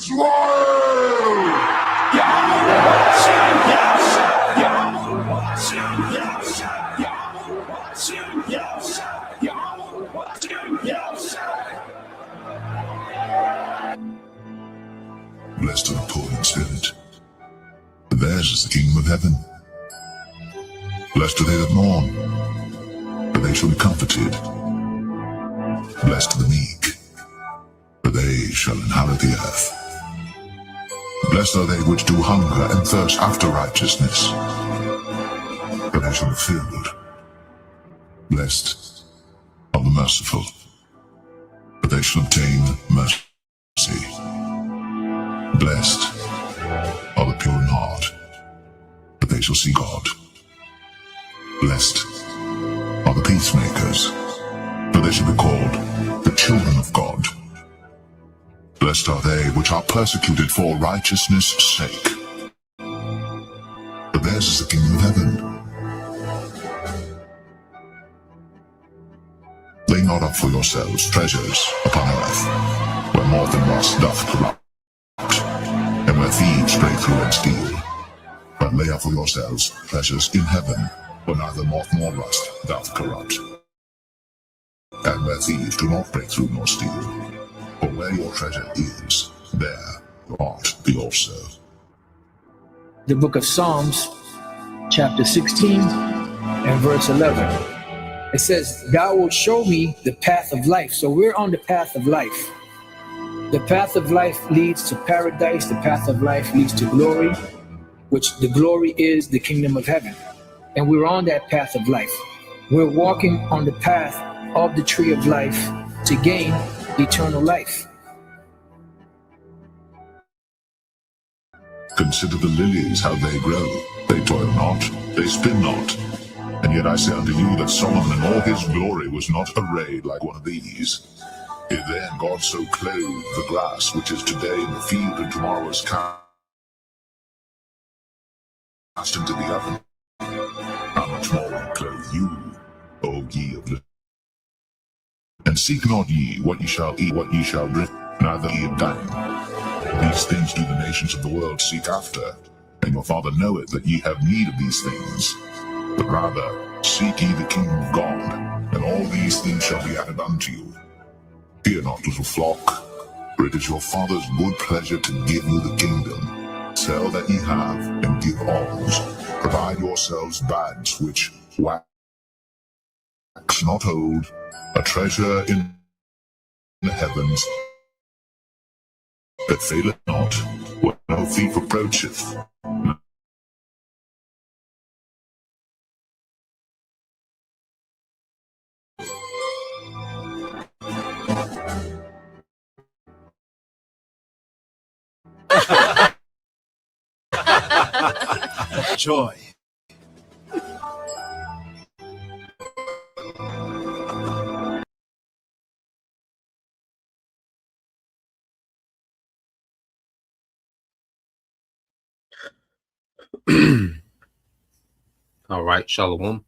Blessed are the poor in spirit, for theirs is the kingdom of heaven. Blessed are they that mourn, for they shall be comforted. Blessed are the meek, for they shall inherit the earth. Blessed are they which do hunger and thirst after righteousness, for they shall be filled. Blessed are the merciful, for they shall obtain mercy. Blessed are the pure in heart, for they shall see God. Blessed are the peacemakers, for they shall be called the children of God. Blessed are they which are persecuted for righteousness' sake, for theirs is the kingdom of heaven. Lay not up for yourselves treasures upon earth, where moth and rust doth corrupt, and where thieves break through and steal. But lay up for yourselves treasures in heaven, where neither moth nor rust doth corrupt, and where thieves do not break through nor steal. For where your treasure is, there your heart be also. The book of Psalms, chapter 16 and verse 11. It says, "Thou wilt show me the path of life." So we're on the path of life. The path of life leads to paradise. The path of life leads to glory, which the glory is the kingdom of heaven. And we're on that path of life. We're walking on the path of the tree of life to gain eternal life. Consider the lilies, how they grow. They toil not, they spin not. And yet I say unto you that Solomon in all his glory was not arrayed like one of these. If then God so clothed the grass, which is today in the field and tomorrow is cast into the oven, how much more will he clothe you, O ye of little? And seek not ye what ye shall eat, what ye shall drink, neither ye of dying. These things do the nations of the world seek after, and your Father knoweth that ye have need of these things. But rather seek ye the kingdom of God, and all these things shall be added unto you. Fear not, little flock, for it is your Father's good pleasure to give you the kingdom. Sell that ye have, and give alms. Provide yourselves bags which wax not old, a treasure in the heavens that faileth not, where no thief approacheth. Joy. All right, Shalom.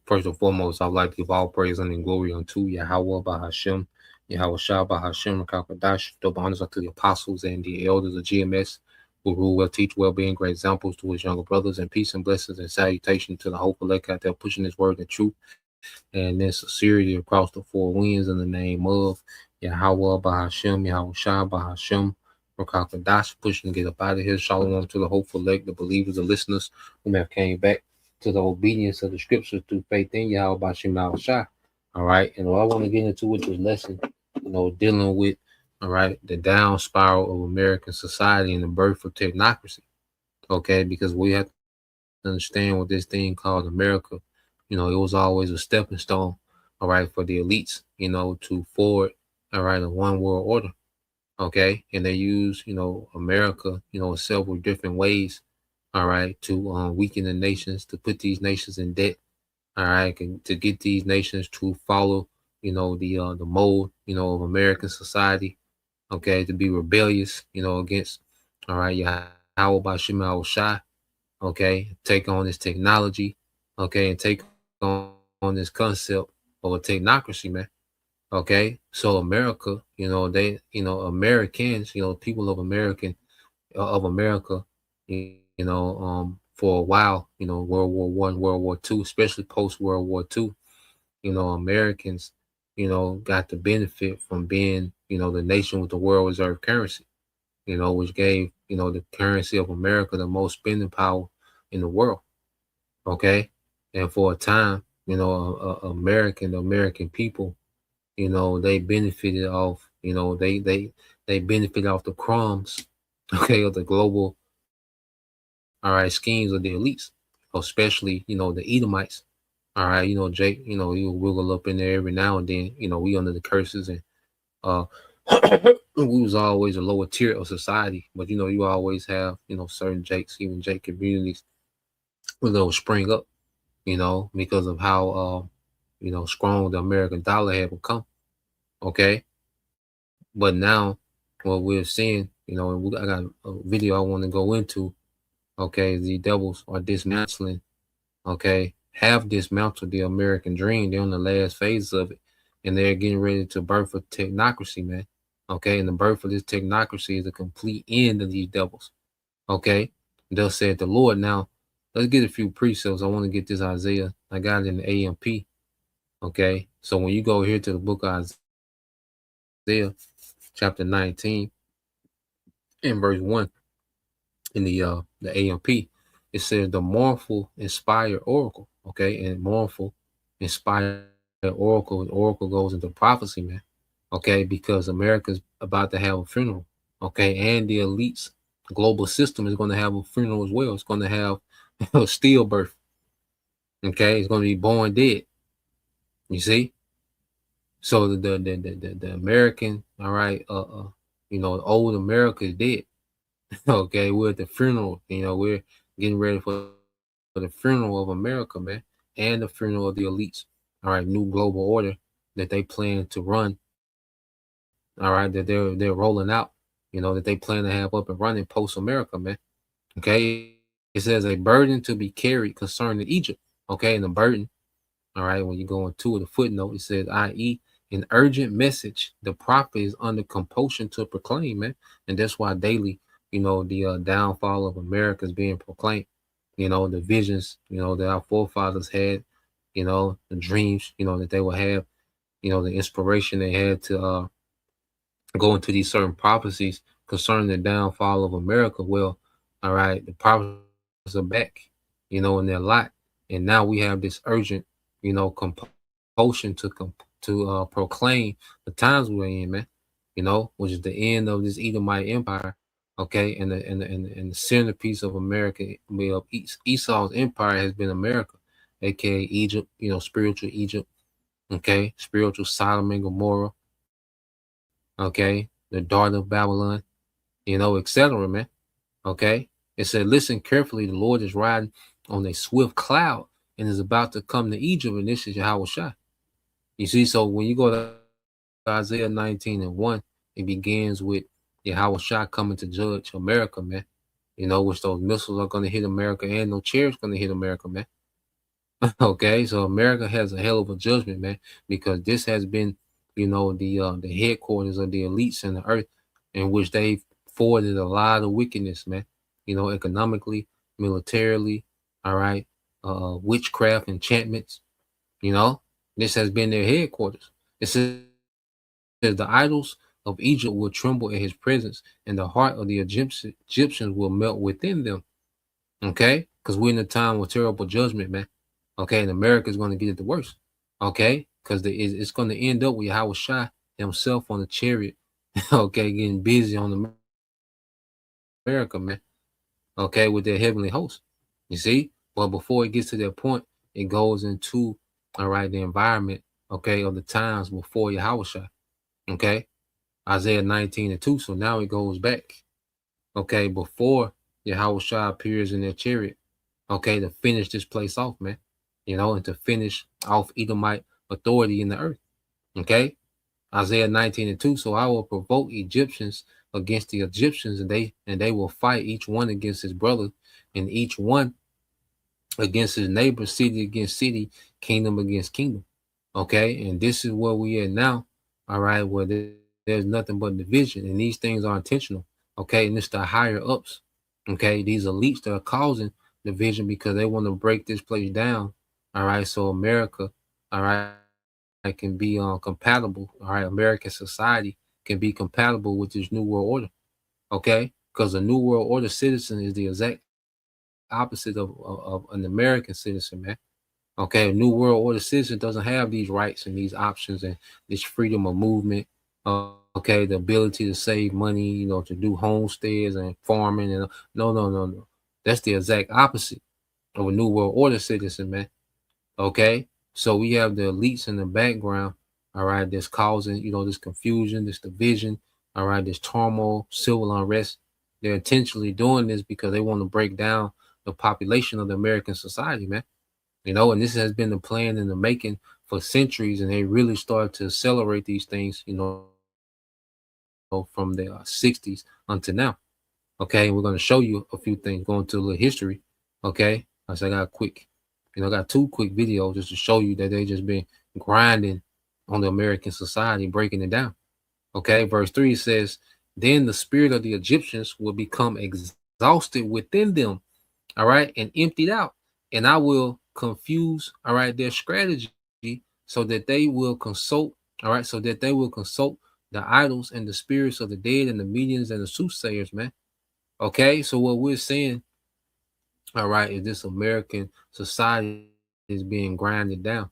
First and foremost, I'd like to give all praise and glory unto Yahweh Bahashem, Yahweh Shah Bahashem, Rakakadash, double honors unto the apostles and the elders of GMS, who rule well, teach well, being great examples to his younger brothers, and peace and blessings and salutation to the hopeful elect out there pushing his word and truth and then sincerity across the four winds in the name of Yahweh Bahashem, Yahweh Shah Bahashem, Rakakadash, pushing to get up out of here. Shalom to the hopeful elect, the believers, the listeners who have came back to the obedience of the scriptures through faith in Yahweh Bashim Yahweh Shah. All right. And what I want to get into, which was lesson, dealing with, all right, the down spiral of American society and the birth of technocracy. Okay. Because we have to understand what this thing called America, it was always a stepping stone, all right, for the elites, to forward, all right, a one world order. Okay. And they use, America, in several different ways. All right, to weaken the nations, to put these nations in debt, all right, to get these nations to follow, the mold, of American society, okay, to be rebellious, against, all right, Yahweh Bashim Yahweh Shah, okay, take on this technology, okay, and take on this concept of a technocracy, man, Okay, so America, Americans, people of America, for a while, World War One, World War Two, especially post World War Two, Americans, got the benefit from being, the nation with the world reserve currency, which gave, the currency of America the most spending power in the world. Okay, and for a time, the American people, they benefited off, they benefited off the crumbs, okay, of the global, all right, schemes of the elites, especially, the Edomites. All right, Jake, you wiggle up in there every now and then, we under the curses, and uh we was always a lower tier of society, but you always have, certain Jakes, even Jake communities, where they'll spring up, because of how strong the American dollar had become. Okay. But now what we're seeing, and I got a video I want to go into. Okay, the devils are dismantling, okay, have dismantled the American dream. They're on the last phase of it, and they're getting ready to birth a technocracy, man. Okay, and the birth of this technocracy is a complete end of these devils. Okay, thus said the Lord. Now, let's get a few precepts. I want to get this Isaiah. I got it in the AMP. Okay, so when you go here to the book of Isaiah, chapter 19, in verse 1, in the AMP, it says the mournful inspired oracle. Okay, and mournful inspired oracle goes into prophecy, man. Okay, because America's about to have a funeral. Okay, and the elites global system is going to have a funeral as well. It's going to have a stillbirth. Okay, it's going to be born dead. You see, so the American, all right, old America is dead. Okay, we're at the funeral. We're getting ready for the funeral of America, man, and the funeral of the elites. All right, new global order that they plan to run. All right, that they're rolling out. That they plan to have up and running post America, man. Okay, it says a burden to be carried concerning Egypt. Okay, and the burden. All right, when you go into the footnote, it says, i.e., an urgent message. The prophet is under compulsion to proclaim, man, and that's why daily, the downfall of America is being proclaimed. The visions, that our forefathers had, the dreams, that they will have, the inspiration they had to go into these certain prophecies concerning the downfall of America. Well, all right, the prophecies are back, in their lot, and now we have this urgent, compulsion to proclaim the times we're in, man. Which is the end of this Edomite empire. Okay, and the centerpiece of America, of Esau's empire has been America, aka Egypt. Spiritual Egypt. Okay, spiritual Sodom and Gomorrah. Okay, the daughter of Babylon. Etc. Man. Okay, it said, listen carefully. The Lord is riding on a swift cloud and is about to come to Egypt, and this is Yahweh Shai. You see, so when you go to Isaiah 19 and 1, it begins with Yahweh Shai coming to judge America, man. Which those missiles are going to hit America, and no chariots going to hit America, man. Okay, so America has a hell of a judgment, man, because this has been, the headquarters of the elites in the earth, in which they've forwarded a lot of wickedness, man. Economically, militarily, all right, witchcraft, enchantments. This has been their headquarters. It says the idols of Egypt will tremble at his presence, and the heart of the Egyptians will melt within them. Okay, because we're in a time of terrible judgment, man. Okay, and America is going to get it the worst. Okay, because it's going to end up with Yahweh Shai himself on the chariot. Okay, getting busy on America, man. Okay, with their heavenly host. You see, but before it gets to that point, it goes into, all right, the environment. Okay, of the times before Yahweh Shai. Okay, Isaiah 19 and 2. So now it goes back. Okay, before Yahweh Shai appears in their chariot. Okay, to finish this place off, man. And to finish off Edomite authority in the earth. Okay, Isaiah 19 and 2. So I will provoke Egyptians against the Egyptians, and they will fight each one against his brother, and each one against his neighbor, city against city, kingdom against kingdom. Okay, and this is where we at now. all right, where there's nothing but division, and these things are intentional, okay, and it's the higher ups, okay, these elites that are causing division because they want to break this place down, all right, so America, all right, can be compatible, all right, American society can be compatible with this new world order, okay, because the new world order citizen is the exact opposite of an American citizen, man. Okay, a new world order citizen doesn't have these rights and these options and this freedom of movement. Okay, the ability to save money, to do homesteads and farming and no, no, no, no. That's the exact opposite of a new world order citizen, man. Okay, so we have the elites in the background, all right, that's causing this confusion, this division, all right, this turmoil, civil unrest. They're intentionally doing this because they want to break down the population of the American society, man. And this has been the plan in the making for centuries, and they really started to accelerate these things, from the 60s until now. Okay, we're going to show you a few things, going to a little history. Okay, I said I got I got two quick videos just to show you that they just been grinding on the American society, breaking it down. Okay, verse 3 says, "Then the spirit of the Egyptians will become exhausted within them, all right, and emptied out, and I will confuse, all right, their strategy so that they will consult, all right, so that they will consult the idols and the spirits of the dead and the mediums and the soothsayers, man." Okay, so what we're saying, all right, is this American society is being grinded down.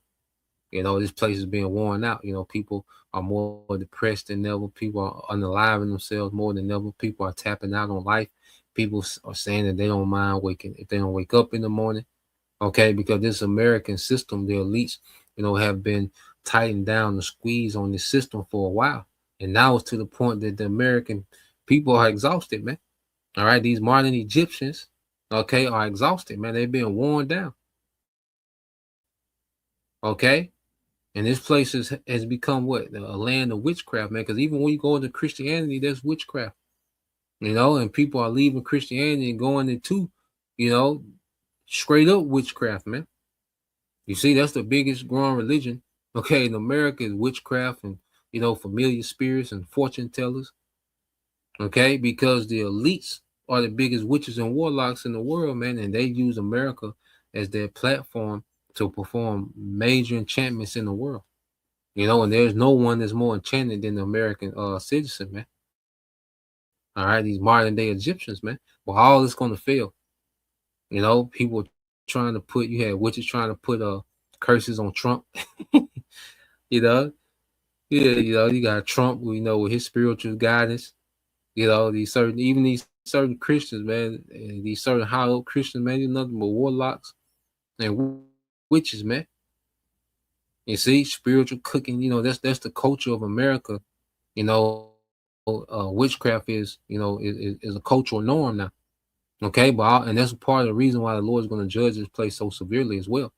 This place is being worn out. People are more depressed than ever. People are unaliving themselves more than ever. People are tapping out on life. People are saying that they don't mind waking if they don't wake up in the morning. Okay, because this American system, the elites, have been tightened down the squeeze on this system for a while. And now it's to the point that the American people are exhausted, man. All right, these modern Egyptians, okay, are exhausted, man. They've been worn down. Okay, and this place has become what? A land of witchcraft, man. Because even when you go into Christianity, there's witchcraft, and people are leaving Christianity and going into, you know, straight up witchcraft, man. You see, that's the biggest growing religion, okay, in America is witchcraft and, familiar spirits and fortune tellers, okay, because the elites are the biggest witches and warlocks in the world, man, and they use America as their platform to perform major enchantments in the world. And there's no one that's more enchanted than the American citizen, man. All right, these modern day Egyptians, man. Well, all is going to fail. People trying to you had witches trying to put curses on Trump. you know, yeah, you got Trump, with his spiritual guidance. These certain Christians, man, and these certain high up Christians, man, they're nothing but warlocks and witches, man. You see, spiritual cooking, that's the culture of America. Witchcraft is a cultural norm now. Okay, and that's part of the reason why the Lord is going to judge this place so severely as well.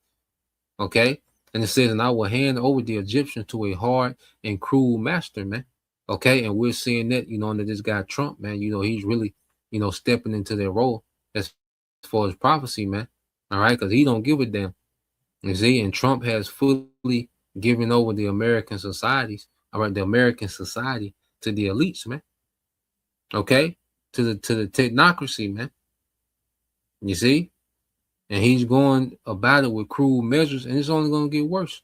Okay, and it says, "And I will hand over the Egyptians to a hard and cruel master," man. Okay, and we're seeing that, under this guy Trump, man. He's really, stepping into their role as far as prophecy, man. All right, because he don't give a damn. You see, and Trump has fully given over the American societies, all right, the American society to the elites, man. Okay, to the technocracy, man. You see, and he's going about it with cruel measures, and it's only going to get worse.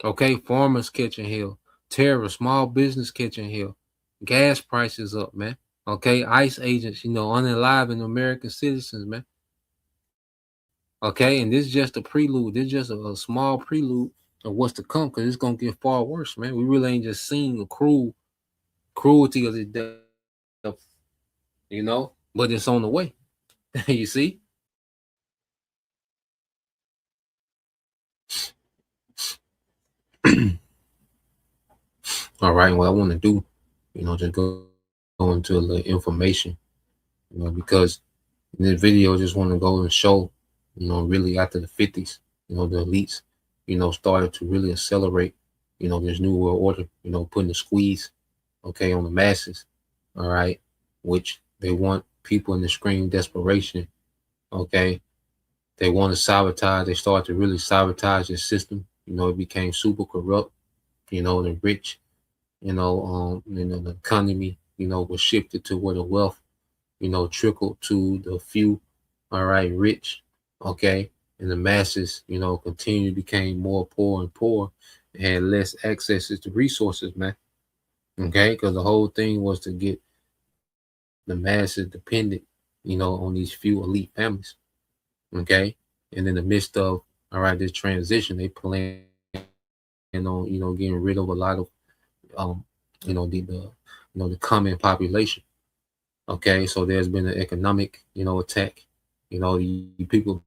Okay, farmers catching hell, terror, small business catching hell, gas prices up, man. Okay, ICE agents, unaliving American citizens, man. Okay, and this is just a prelude. This is just a small prelude of what's to come, because it's gonna get far worse, man. We really ain't just seeing the cruelty of the death, but it's on the way. You see? All right, what I want to do, just go into a little information, because in this video, I just want to go and show, really after the 50s, the elites, started to really accelerate, this new world order, putting the squeeze, okay, on the masses, all right, which they want people in extreme desperation, okay. They want to sabotage, they start to really sabotage the system, it became super corrupt, the rich The economy, was shifted to where the wealth, trickled to the few, all right, rich, okay, and the masses, continually became more poor and poor, and had less access to resources, man. Okay, because the whole thing was to get the masses dependent, on these few elite families. Okay, and in the midst of all right this transition, they plan on getting rid of a lot of um the the common population. Okay, so there's been an economic attack. You people,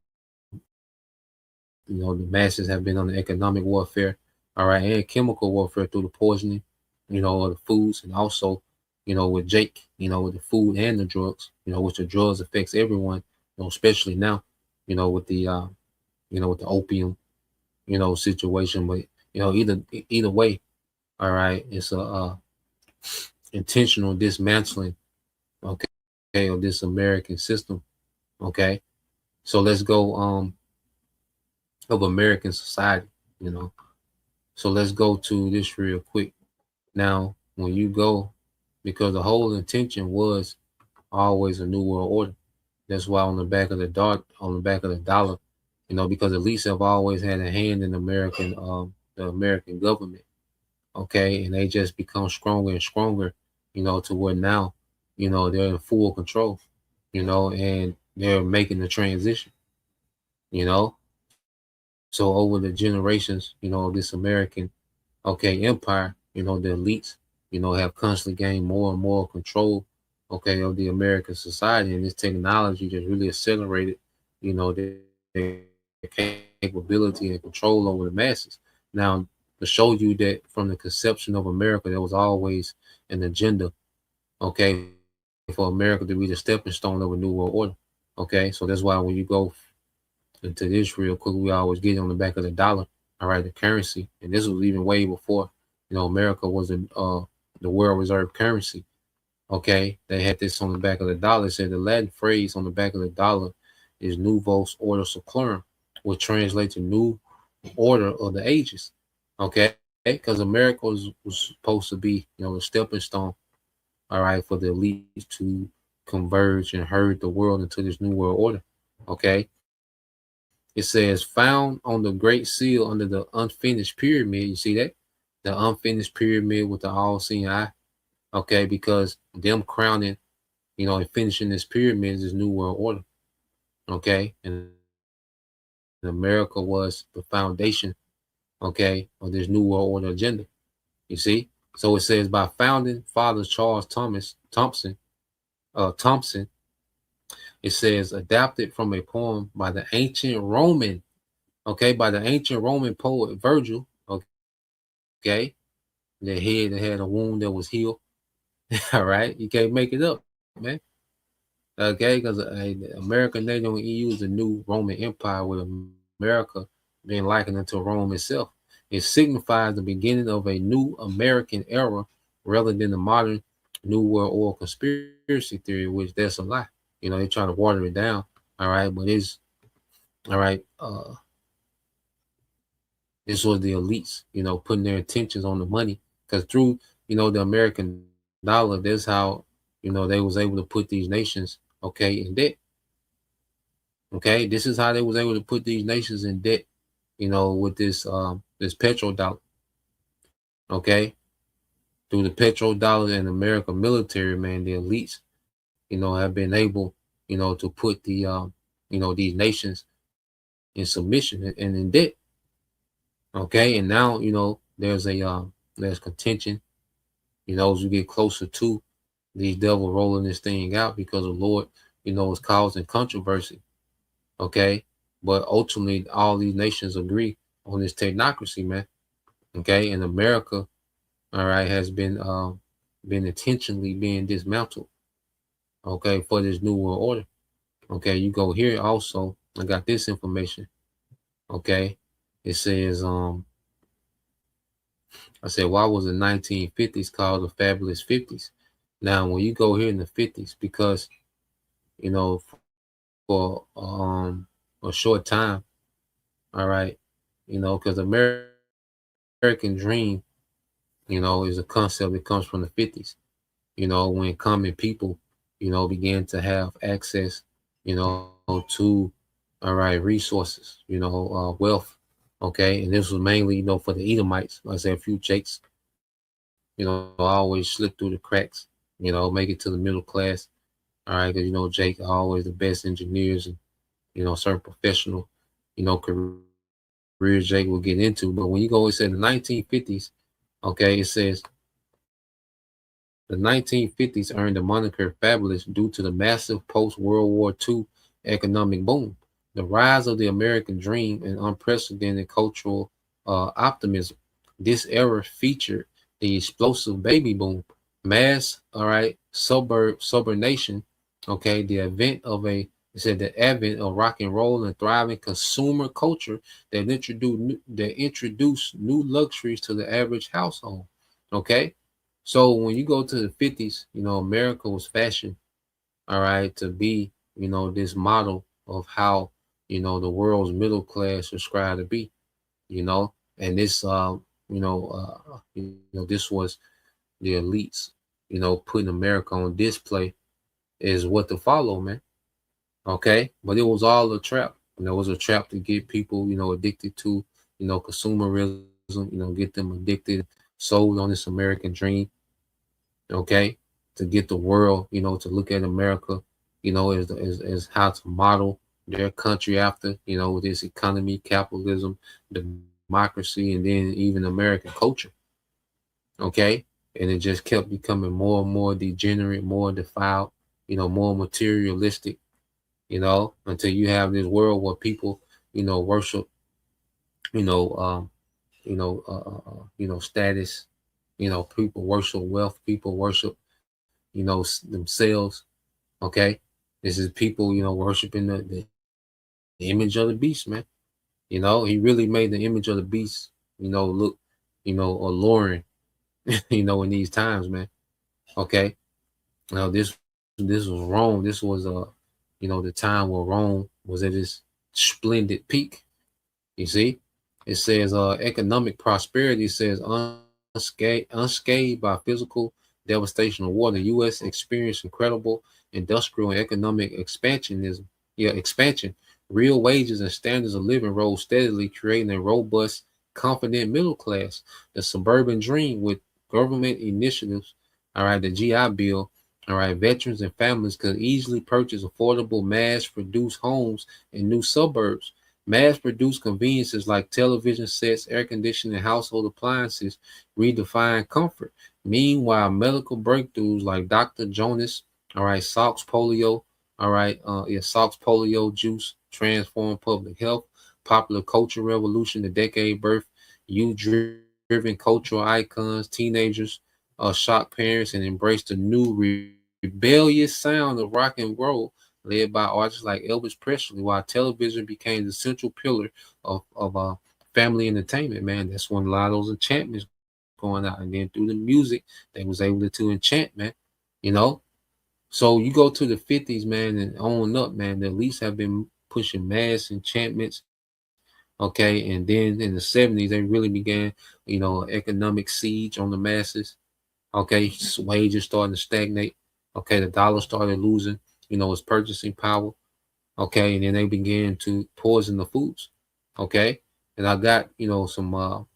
the masses have been under economic warfare, all right, and chemical warfare through the poisoning, of the foods, and also with Jake, with the food and the drugs, which the drugs affects everyone, especially now, with the with the opium, situation. But either way, all right, it's a intentional dismantling, okay, of this American system. Okay, so let's go of American society, you know. So let's go to this real quick. Now, when you go, because the whole intention was always a new world order. That's why on the back of the on the back of the dollar, because elites have always had a hand in the American government. Okay, and they just become stronger and stronger, to where now, they're in full control, and they're making the transition, you know. So over the generations, of this American, okay, empire, the elites, have constantly gained more and more control, okay, of the American society, and this technology just really accelerated, their capability and control over the masses. Now, to show you that from the conception of America, there was always an agenda, okay, for America to be the stepping stone of a new world order. Okay, so that's why when you go into this real quick, we always get on the back of the dollar, all right, the currency, and this was even way before, America was the world reserve currency. Okay, they had this on the back of the dollar. It said the Latin phrase on the back of the dollar is Novus Ordo Seclorum, which translates to New Order of the Ages. Okay, because America was supposed to be, the stepping stone, all right, for the elites to converge and herd the world into this new world order. Okay, it says found on the Great Seal under the unfinished pyramid. You see that? The unfinished pyramid with the all-seeing eye. Okay, because them crowning, and finishing this pyramid is this new world order. Okay, and America was the foundation, okay, of this new world order agenda. You see? So it says by founding Father Charles Thompson, it says adapted from a poem by the ancient Roman, okay, by the ancient Roman poet Virgil, okay, that had a wound that was healed. All right, you can't make it up, man. Okay, because America they don't use the new Roman Empire with America being likened unto Rome itself. It signifies the beginning of a new American era rather than the modern New World Order conspiracy theory, which that's a lie. They try to water it down. All right, but it's all right. This was the elites, putting their intentions on the money, because through the American dollar, that's how they was able to put these nations, okay, in debt. Okay, this is how they was able to put these nations in debt, with this petrodollar. Okay, through the petrodollar and American military, man, the elites, have been able, to put these nations in submission and in debt. Okay, and now there's contention. As we get closer to these devil rolling this thing out, because the Lord, is causing controversy. Okay, but ultimately all these nations agree on this technocracy, man. Okay, and America, all right, has been intentionally being dismantled. Okay, for this new world order. Okay, you go here also. I got this information. Okay, it says I said, why was the 1950s called the fabulous 50s? Now, when you go here in the 50s, because for a short time, all right, because American dream, is a concept that comes from the 50s, when common people, began to have access, to, all right, resources, wealth. Okay. And this was mainly, for the Edomites. Like I said, a few Jakes, always slip through the cracks, make it to the middle class. All right. Because, Jake are always the best engineers and, certain professional, careers Jake will get into. But when you go, it said the 1950s, okay, it says the 1950s earned the moniker fabulous due to the massive post-World War II economic boom, the rise of the American dream, and unprecedented cultural optimism. This era featured the explosive baby boom, mass, all right, suburbation, okay, it said the advent of rock and roll and thriving consumer culture that introduced new luxuries to the average household. Okay, so when you go to the 50s, America was fashioned, all right, to be, this model of how, the world's middle class aspired to be, and this, this was the elites, putting America on display is what to follow, man. Okay. But it was all a trap. And it was a trap to get people, addicted to, consumerism, get them addicted, sold on this American dream. Okay, to get the world, to look at America, as how to model their country after, with this economy, capitalism, democracy, and then even American culture. Okay, and it just kept becoming more and more degenerate, more defiled, more materialistic, until you have this world where people, worship, you know, um, status, people worship wealth, people worship, themselves. Okay, this is people, worshiping the image of the beast, man. He really made the image of the beast, look, alluring, in these times, man. Okay, now this was Rome. This was the time where Rome was at its splendid peak. You see, it says economic prosperity says unscathed by physical devastation of war. The U.S. experienced incredible industrial and economic expansionism. Yeah, expansion. Real wages and standards of living rose steadily, creating a robust, confident middle class. The suburban dream with government initiatives. All right, the GI Bill. All right, veterans and families could easily purchase affordable, mass-produced homes in new suburbs. Mass-produced conveniences like television sets, air conditioning, and household appliances redefine comfort. Meanwhile, medical breakthroughs like Dr. Jonas, all right, Salk's polio, all right, Salk's polio juice transformed public health. Popular culture revolution, the decade birth, youth-driven cultural icons, teenagers shock parents and embrace the new rebellious sound of rock and roll led by artists like Elvis Presley, while television became the central pillar of family entertainment, man. That's when a lot of those enchantments going out. And then through the music, they was able to enchant, man. So you go to the 50s, man, and on up, man, the elites have been pushing mass enchantments. Okay. And then in the 70s, they really began, economic siege on the masses. Okay. Wages starting to stagnate. Okay. The dollar started losing, its purchasing power. Okay. And then they began to poison the foods. Okay. And I got, some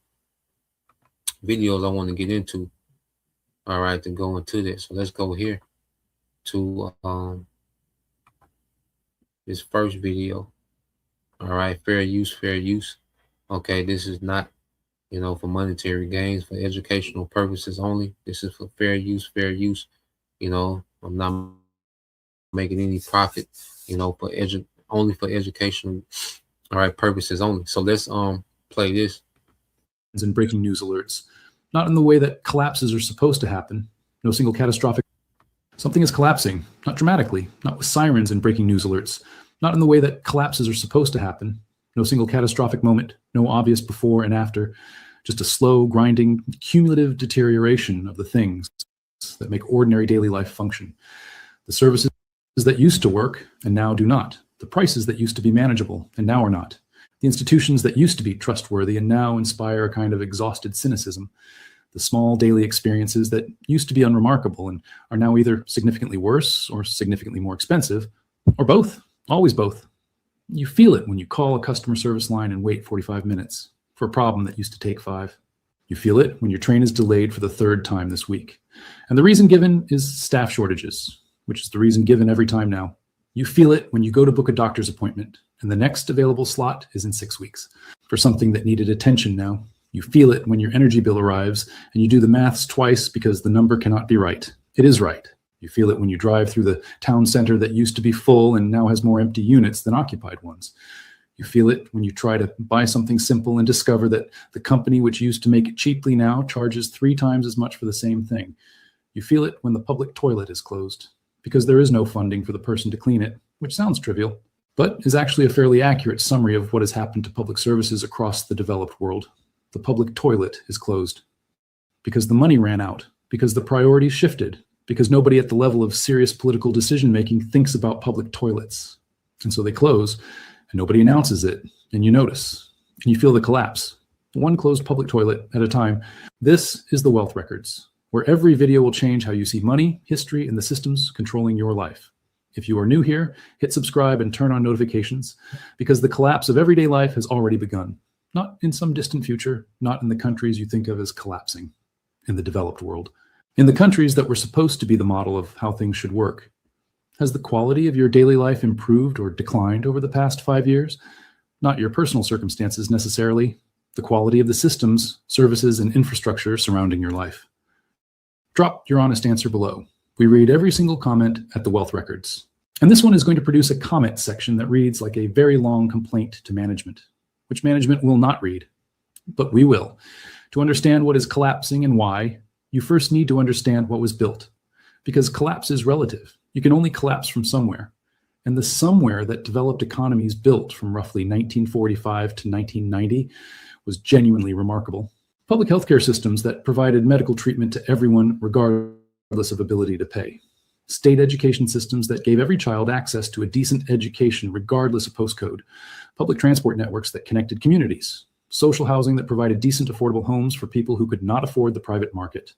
videos I want to get into. All right. To go into this. So let's go here to this first video. All right. Fair use, fair use. Okay. This is not, for monetary gains, for educational purposes only. This is for fair use, fair use. I'm not making any profit, for only for educational, all right, purposes only. So let's play this. And breaking news alerts, not in the way that collapses are supposed to happen. No single catastrophic. Something is collapsing, not dramatically, not with sirens and breaking news alerts, not in the way that collapses are supposed to happen. No single catastrophic moment, no obvious before and after, just a slow, grinding, cumulative deterioration of the things that make ordinary daily life function. The services that used to work and now do not. The prices that used to be manageable and now are not. The institutions that used to be trustworthy and now inspire a kind of exhausted cynicism. The the small daily experiences that used to be unremarkable and are now either significantly worse or significantly more expensive, or both, always both. You feel it when you call a customer service line and wait 45 minutes for a problem that used to take 5. You feel it when your train is delayed for the 3rd time this week. And the reason given is staff shortages, which is the reason given every time now. You feel it when you go to book a doctor's appointment and the next available slot is in 6 weeks for something that needed attention now. You feel it when your energy bill arrives and you do the maths twice because the number cannot be right. It is right. You feel it when you drive through the town center that used to be full and now has more empty units than occupied ones. You feel it when you try to buy something simple and discover that the company which used to make it cheaply now charges 3 times as much for the same thing. You feel it when the public toilet is closed because there is no funding for the person to clean it, which sounds trivial, but is actually a fairly accurate summary of what has happened to public services across the developed world. The public toilet is closed because the money ran out, because the priorities shifted, because nobody at the level of serious political decision-making thinks about public toilets. And so they close, and nobody announces it, and you notice, and you feel the collapse, one closed public toilet at a time. This is the Wealth Records, where every video will change how you see money, history, and the systems controlling your life. If you are new here, hit subscribe and turn on notifications, because the collapse of everyday life has already begun. Not in some distant future, not in the countries you think of as collapsing, in the developed world. In the countries that were supposed to be the model of how things should work. Has the quality of your daily life improved or declined over the past 5 years? Not your personal circumstances necessarily, the quality of the systems, services, and infrastructure surrounding your life. Drop your honest answer below. We read every single comment at the Wealth Records. And this one is going to produce a comment section that reads like a very long complaint to management, which management will not read, but we will. To understand what is collapsing and why, you first need to understand what was built, because collapse is relative. You can only collapse from somewhere. And the somewhere that developed economies built from roughly 1945 to 1990 was genuinely remarkable. Public healthcare systems that provided medical treatment to everyone regardless of ability to pay. State education systems that gave every child access to a decent education regardless of postcode. Public transport networks that connected communities. Social housing that provided decent, affordable homes for people who could not afford the private market.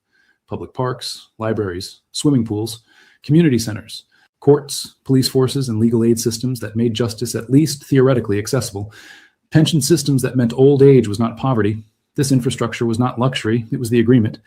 Public parks, libraries, swimming pools, community centers, courts, police forces, and legal aid systems that made justice at least theoretically accessible. Pension systems that meant old age was not poverty. This infrastructure was not luxury, it was the agreement.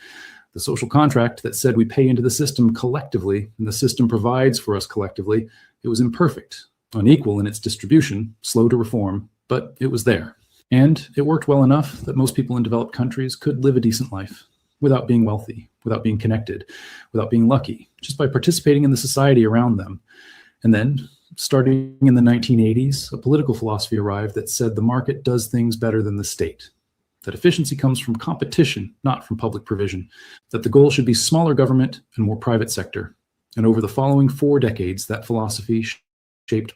The social contract that said we pay into the system collectively, and the system provides for us collectively. It was imperfect, unequal in its distribution, slow to reform, but it was there. And it worked well enough that most people in developed countries could live a decent life without being wealthy, without being connected, without being lucky, just by participating in the society around them. And then, starting in the 1980s, a political philosophy arrived that said the market does things better than the state, that efficiency comes from competition, not from public provision, that the goal should be smaller government and more private sector. And over the following 4 decades, that philosophy shaped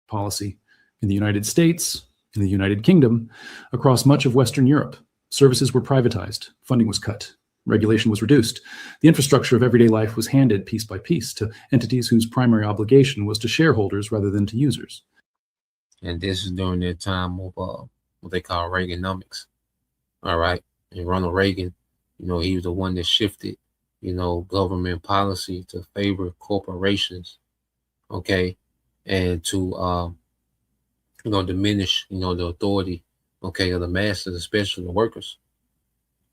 policy in the United States, in the United Kingdom, across much of Western Europe. Services were privatized, funding was cut, regulation was reduced. The infrastructure of everyday life was handed piece by piece to entities whose primary obligation was to shareholders rather than to users. And this is during their time of what they call Reaganomics. All right. And Ronald Reagan, he was the one that shifted, government policy to favor corporations. Okay. And to, diminish, the authority, okay, of the masses, especially the workers.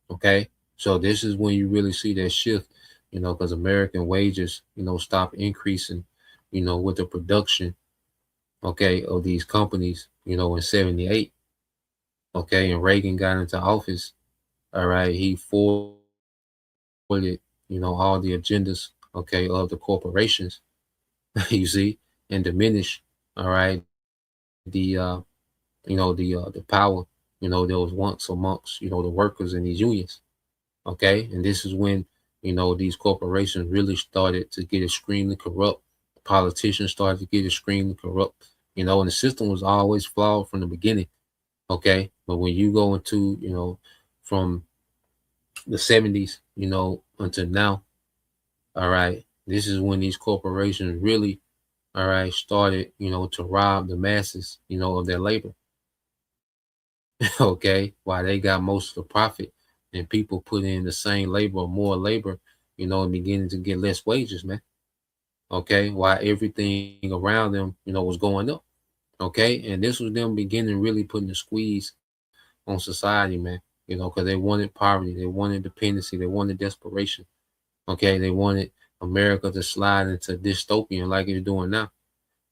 Okay. So this is when you really see that shift, because American wages, stop increasing, with the production, okay, of these companies, in 78. Okay. And Reagan got into office. All right. He forwarded, all the agendas, okay, of the corporations, you see, and diminish, all right, the power, there was once amongst, the workers in these unions. Okay. And this is when, these corporations really started to get extremely corrupt. Politicians started to get extremely corrupt, and the system was always flawed from the beginning. Okay. But when you go into, from the 70s, until now, all right, this is when these corporations really, all right, started, to rob the masses, of their labor. Okay. While they got most of the profit, and people put in the same labor or more labor, and beginning to get less wages, man. Okay, while everything around them, was going up. Okay, and this was them beginning really putting the squeeze on society, man. Because they wanted poverty, they wanted dependency, they wanted desperation. Okay, they wanted America to slide into dystopian like it's doing now.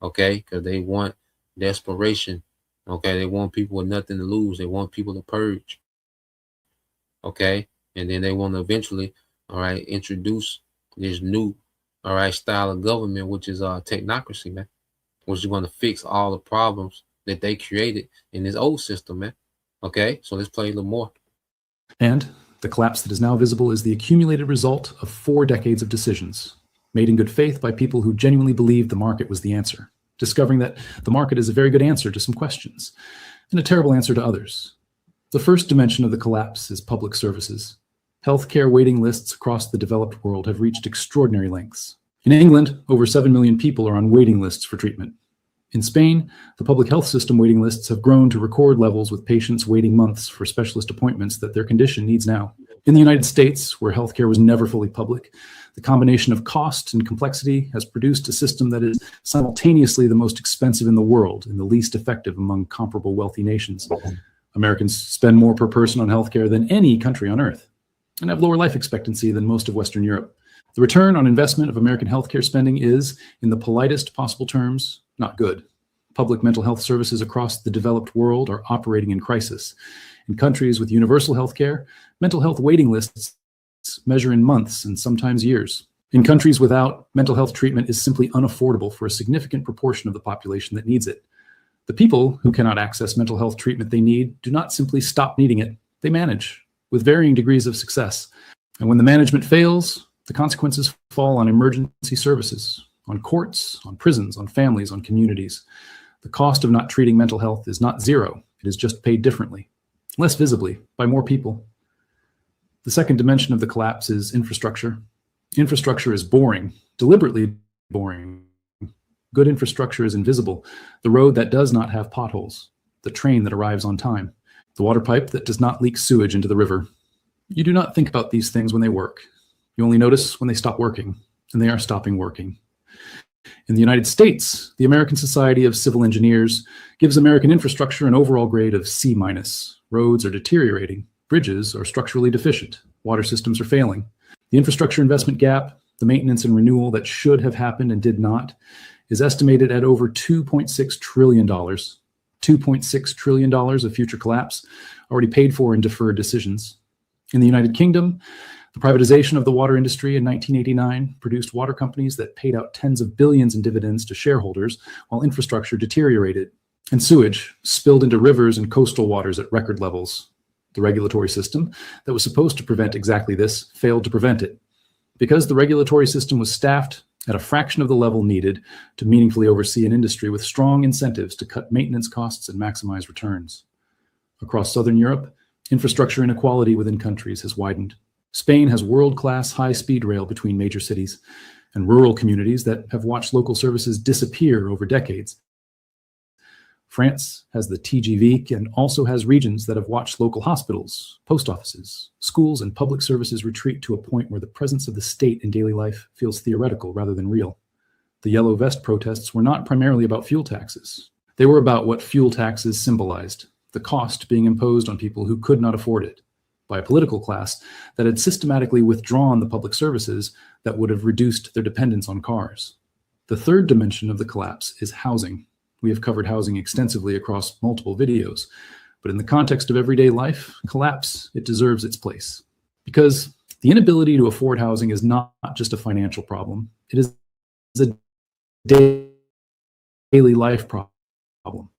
Okay, because they want desperation. Okay, they want people with nothing to lose. They want people to purge. Okay, and then they want to eventually, all right, introduce this new, all right, style of government, which is technocracy, man, which is going to fix all the problems that they created in this old system, man. Okay, so let's play a little more. And the collapse that is now visible is the accumulated result of 4 decades of decisions, made in good faith by people who genuinely believed the market was the answer, discovering that the market is a very good answer to some questions, and a terrible answer to others. The first dimension of the collapse is public services. Healthcare waiting lists across the developed world have reached extraordinary lengths. In England, over 7 million people are on waiting lists for treatment. In Spain, the public health system waiting lists have grown to record levels, with patients waiting months for specialist appointments that their condition needs now. In the United States, where healthcare was never fully public, the combination of cost and complexity has produced a system that is simultaneously the most expensive in the world and the least effective among comparable wealthy nations. Americans spend more per person on healthcare than any country on earth and have lower life expectancy than most of Western Europe. The return on investment of American healthcare spending is, in the politest possible terms, not good. Public mental health services across the developed world are operating in crisis. In countries with universal healthcare, mental health waiting lists measure in months and sometimes years. In countries without, mental health treatment is simply unaffordable for a significant proportion of the population that needs it. The people who cannot access mental health treatment they need do not simply stop needing it. They manage, with varying degrees of success. And when the management fails, the consequences fall on emergency services, on courts, on prisons, on families, on communities. The cost of not treating mental health is not zero. It is just paid differently, less visibly, by more people. The second dimension of the collapse is infrastructure. Infrastructure is boring, deliberately boring. Good infrastructure is invisible. The road that does not have potholes, the train that arrives on time, the water pipe that does not leak sewage into the river. You do not think about these things when they work. You only notice when they stop working, and they are stopping working. In the United States, the American Society of Civil Engineers gives American infrastructure an overall grade of C-. Roads are deteriorating. Bridges are structurally deficient. Water systems are failing. The infrastructure investment gap, the maintenance and renewal that should have happened and did not, is estimated at over $2.6 trillion. $2.6 trillion of future collapse already paid for in deferred decisions. In the United Kingdom, the privatization of the water industry in 1989 produced water companies that paid out tens of billions in dividends to shareholders while infrastructure deteriorated, and sewage spilled into rivers and coastal waters at record levels. The regulatory system that was supposed to prevent exactly this failed to prevent it, because the regulatory system was staffed at a fraction of the level needed to meaningfully oversee an industry with strong incentives to cut maintenance costs and maximize returns. Across Southern Europe, infrastructure inequality within countries has widened. Spain has world-class high-speed rail between major cities, and rural communities that have watched local services disappear over decades. France has the TGV and also has regions that have watched local hospitals, post offices, schools, and public services retreat to a point where the presence of the state in daily life feels theoretical rather than real. The Yellow Vest protests were not primarily about fuel taxes. They were about what fuel taxes symbolized, the cost being imposed on people who could not afford it, by a political class that had systematically withdrawn the public services that would have reduced their dependence on cars. The third dimension of the collapse is housing. We have covered housing extensively across multiple videos, but in the context of everyday life, collapse, it deserves its place. Because the inability to afford housing is not just a financial problem, it is a daily life problem.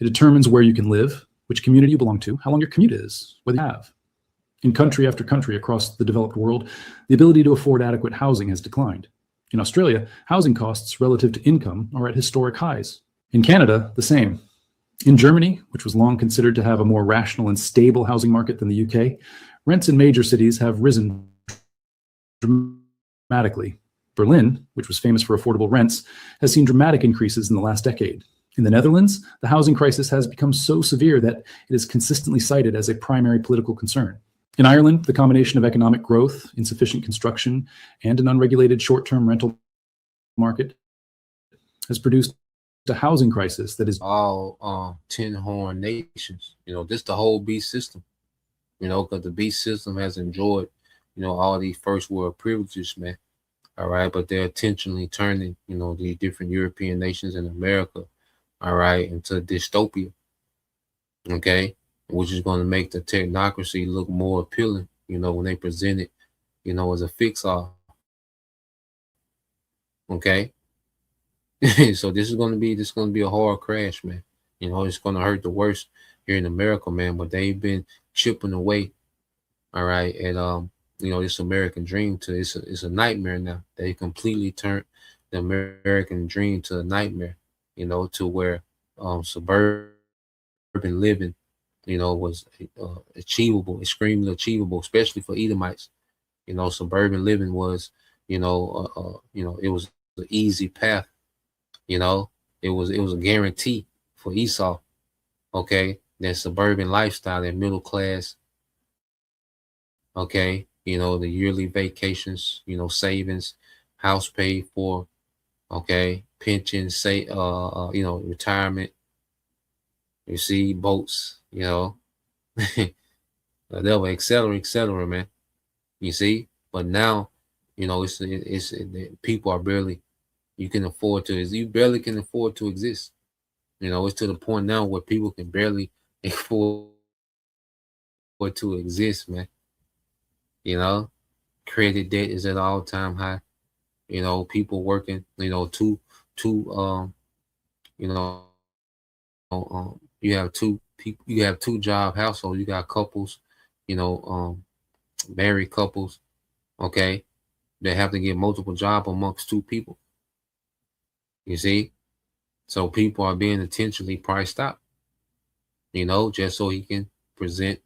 It determines where you can live, which community you belong to, how long your commute is, whether you have. In country after country across the developed world, the ability to afford adequate housing has declined. In Australia, housing costs relative to income are at historic highs. In Canada, the same. In Germany, which was long considered to have a more rational and stable housing market than the UK, rents in major cities have risen dramatically. Berlin, which was famous for affordable rents, has seen dramatic increases in the last decade. In the Netherlands, the housing crisis has become so severe that it is consistently cited as a primary political concern. In Ireland, the combination of economic growth, insufficient construction, and an unregulated short-term rental market has produced a housing crisis that is all 10 horn nations. This the whole beast system. Because the beast system has enjoyed, all these first world privileges, man. All right, but they're intentionally turning, the different European nations in America, all right, into dystopia. Okay, which is going to make the technocracy look more appealing, when they present it, as a fix-all. Okay. So this is going to be a hard crash, man. It's going to hurt the worst here in America, man. But they've been chipping away, all right, at this American dream to it's a nightmare now. They completely turned the American dream to a nightmare, to where suburban living, was achievable, extremely achievable, especially for Edomites. Suburban living was, it was an easy path. It was a guarantee for Esau. Okay, that suburban lifestyle, that middle class. Okay, the yearly vacations, savings, house paid for. Okay, pension, retirement. You see, boats, whatever, et cetera, man. You see, but now, it's people are barely. You barely can afford to exist. It's to the point now where people can barely afford to exist, man. Credit debt is at all-time high. People working, two, you have two people, you have 2-job households, you got couples, married couples, okay, they have to get multiple jobs amongst 2 people. You see? So people are being intentionally priced out, just so he can present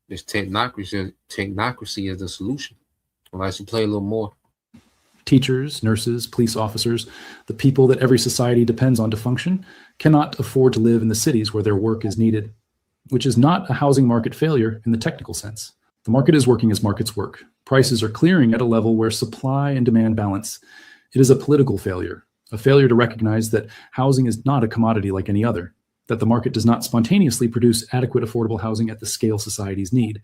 this technocracy as the solution. I'd like to play a little more. Teachers, nurses, police officers, the people that every society depends on to function, cannot afford to live in the cities where their work is needed, which is not a housing market failure in the technical sense. The market is working as markets work. Prices are clearing at a level where supply and demand balance. It is a political failure, a failure to recognize that housing is not a commodity like any other, that the market does not spontaneously produce adequate affordable housing at the scale societies need,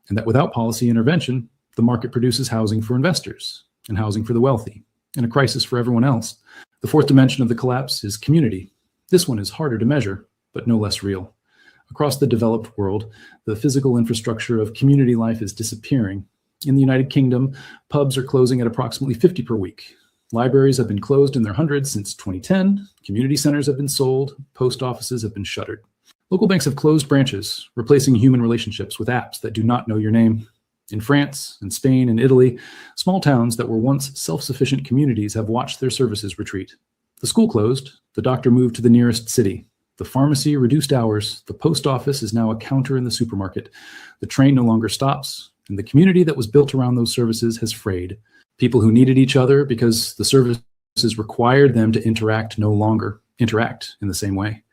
and that without policy intervention, the market produces housing for investors and housing for the wealthy, and a crisis for everyone else. The fourth dimension of the collapse is community. This one is harder to measure, but no less real. Across the developed world, the physical infrastructure of community life is disappearing. In the United Kingdom, pubs are closing at approximately 50 per week. Libraries have been closed in their hundreds since 2010. Community centers have been sold. Post offices have been shuttered. Local banks have closed branches, replacing human relationships with apps that do not know your name. In France and Spain and Italy, small towns that were once self-sufficient communities have watched their services retreat. The school closed. The doctor moved to the nearest city. The pharmacy reduced hours. The post office is now a counter in the supermarket. The train no longer stops. And the community that was built around those services has frayed. People who needed each other because the services required them to interact no longer interact in the same way.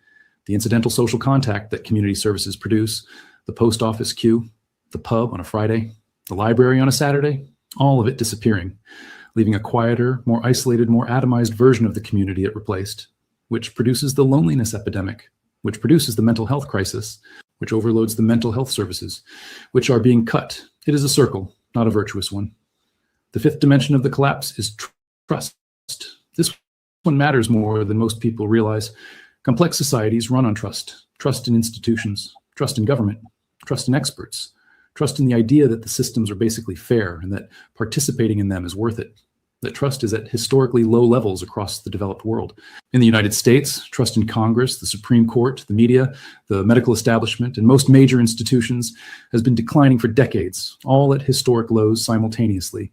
The incidental social contact that community services produce, the post office queue, the pub on a Friday, the library on a Saturday, all of it disappearing, leaving a quieter, more isolated, more atomized version of the community it replaced, which produces the loneliness epidemic, which produces the mental health crisis, which overloads the mental health services, which are being cut. It is a circle, not a virtuous one. The fifth dimension of the collapse is trust. This one matters more than most people realize. Complex societies run on trust. Trust in institutions, trust in government, trust in experts, trust in the idea that the systems are basically fair and that participating in them is worth it. That trust is at historically low levels across the developed world. In the United States, trust in Congress, the Supreme Court, the media, the medical establishment, and most major institutions has been declining for decades, all at historic lows simultaneously.